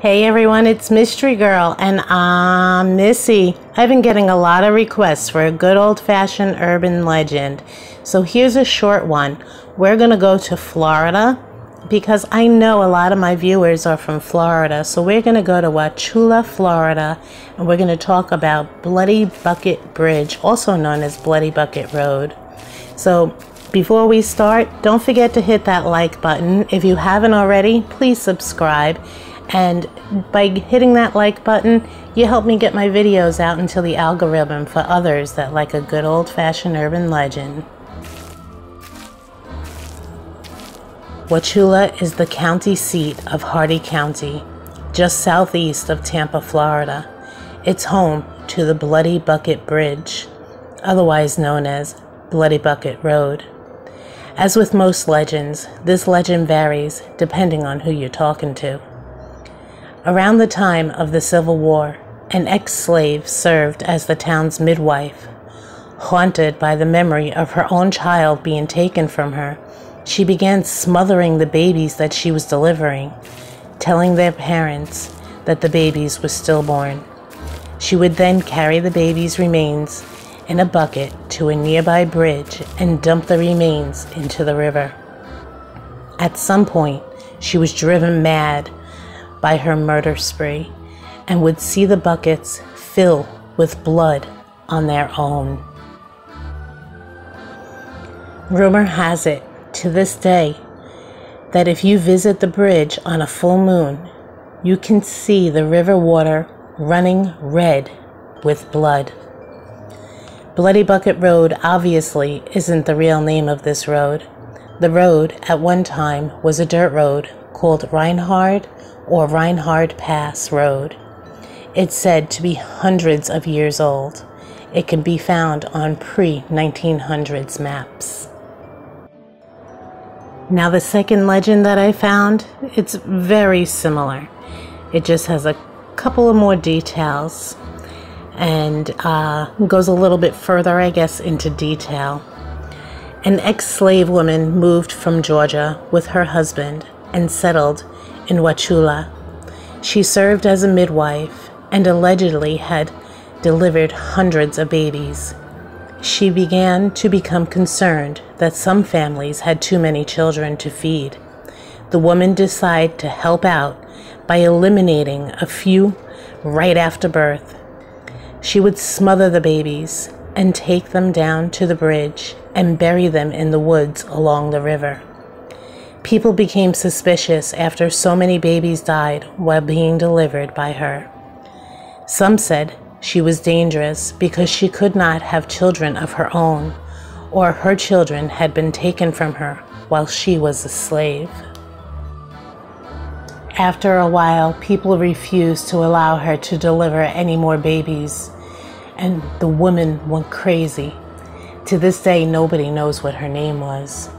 Hey everyone, it's Mystery Girl and I'm Missy. I've been getting a lot of requests for a good old-fashioned urban legend. So here's a short one. We're going to go to Florida because I know a lot of my viewers are from Florida. So we're going to go to Wauchula, Florida, and we're going to talk about Bloody Bucket Bridge, also known as Bloody Bucket Road. So before we start, don't forget to hit that like button. If you haven't already, please subscribe. And by hitting that like button, you help me get my videos out into the algorithm for others that like a good old-fashioned urban legend. Wauchula is the county seat of Hardy County, just southeast of Tampa, Florida. It's home to the Bloody Bucket Bridge, otherwise known as Bloody Bucket Road. As with most legends, this legend varies depending on who you're talking to. Around the time of the Civil War, an ex-slave served as the town's midwife. Haunted by the memory of her own child being taken from her, she began smothering the babies that she was delivering, telling their parents that the babies were stillborn. She would then carry the babies' remains in a bucket to a nearby bridge and dump the remains into the river. At some point, she was driven mad by her murder spree and would see the buckets fill with blood on their own. Rumor has it, to this day, that if you visit the bridge on a full moon, you can see the river water running red with blood. Bloody Bucket Road obviously isn't the real name of this road. The road at one time was a dirt road called Reinhard or Reinhard Pass Road. It's said to be hundreds of years old. It can be found on pre-1900s maps. Now the second legend that I found, it's very similar. It just has a couple of more details and goes a little bit further, I guess, into detail. An ex-slave woman moved from Georgia with her husband and settled in Wauchula. She served as a midwife and allegedly had delivered hundreds of babies. She began to become concerned that some families had too many children to feed. The woman decided to help out by eliminating a few right after birth. She would smother the babies and take them down to the bridge and bury them in the woods along the river. People became suspicious after so many babies died while being delivered by her. Some said she was dangerous because she could not have children of her own, or her children had been taken from her while she was a slave. After a while, people refused to allow her to deliver any more babies, and the woman went crazy. To this day, nobody knows what her name was.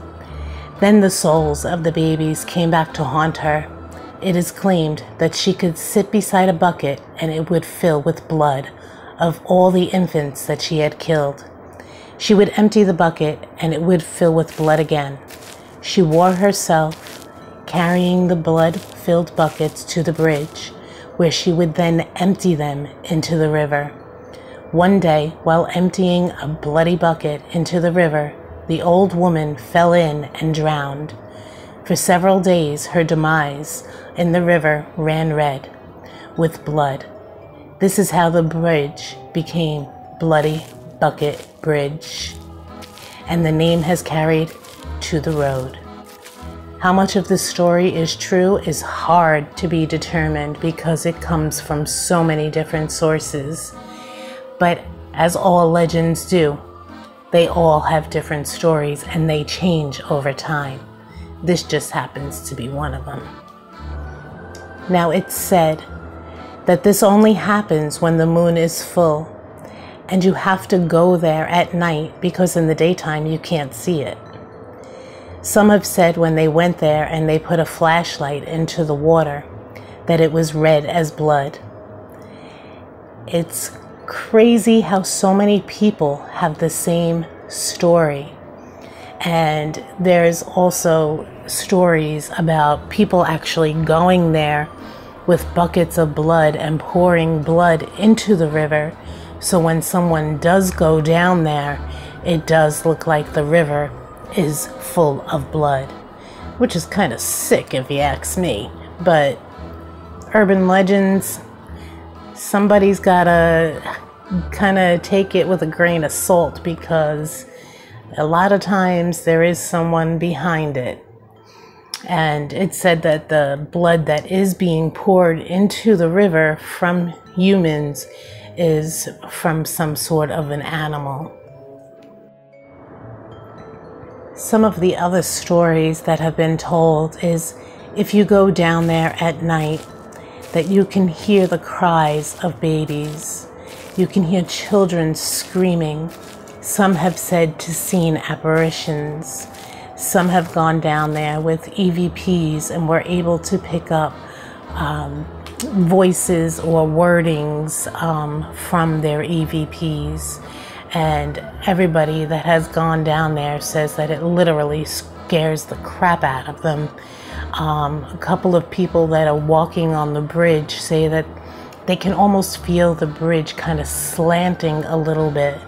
Then the souls of the babies came back to haunt her. It is claimed that she could sit beside a bucket and it would fill with blood of all the infants that she had killed. She would empty the bucket and it would fill with blood again. She wore herself carrying the blood-filled buckets to the bridge, where she would then empty them into the river. One day, while emptying a bloody bucket into the river, the old woman fell in and drowned. For several days, her demise in the river ran red with blood. This is how the bridge became Bloody Bucket Bridge, and the name has carried to the road. How much of this story is true is hard to be determined because it comes from so many different sources. But as all legends do, they all have different stories and they change over time. This just happens to be one of them. Now it's said that this only happens when the moon is full, and you have to go there at night because in the daytime you can't see it. Some have said when they went there and they put a flashlight into the water that it was red as blood. It's crazy how so many people have the same story. And there's also stories about people actually going there with buckets of blood and pouring blood into the river. So when someone does go down there, it does look like the river is full of blood, which is kind of sick if you ask me. But urban legends, somebody's gotta kind of take it with a grain of salt, because a lot of times there is someone behind it. And it's said that the blood that is being poured into the river from humans is from some sort of an animal. Some of the other stories that have been told is if you go down there at night, that you can hear the cries of babies. You can hear children screaming. Some have said to seen apparitions. Some have gone down there with EVPs and were able to pick up voices or wordings from their EVPs. And everybody that has gone down there says that it literally scares the crap out of them. A couple of people that are walking on the bridge say that they can almost feel the bridge kind of slanting a little bit.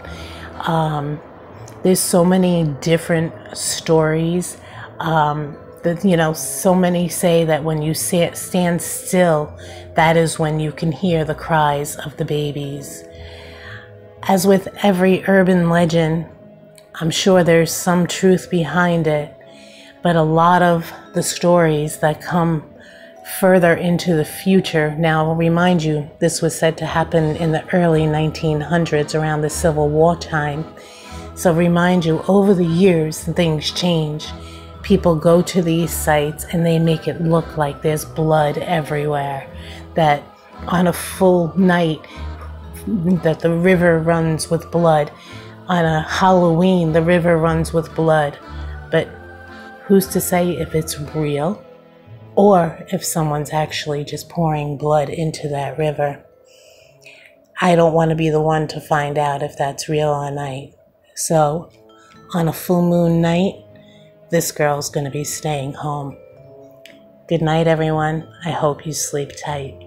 There's so many different stories that, you know, so many say that when you stand still, that is when you can hear the cries of the babies. As with every urban legend, I'm sure there's some truth behind it, but a lot of the stories that come further into the future. Now, I'll remind you, this was said to happen in the early 1900s, around the Civil War time. So remind you, over the years, things change. People go to these sites and they make it look like there's blood everywhere. That on a full night, that the river runs with blood. On a Halloween, the river runs with blood. But who's to say if it's real or if someone's actually just pouring blood into that river? I don't want to be the one to find out if that's real or not. So on a full moon night, this girl's going to be staying home. Good night, everyone. I hope you sleep tight.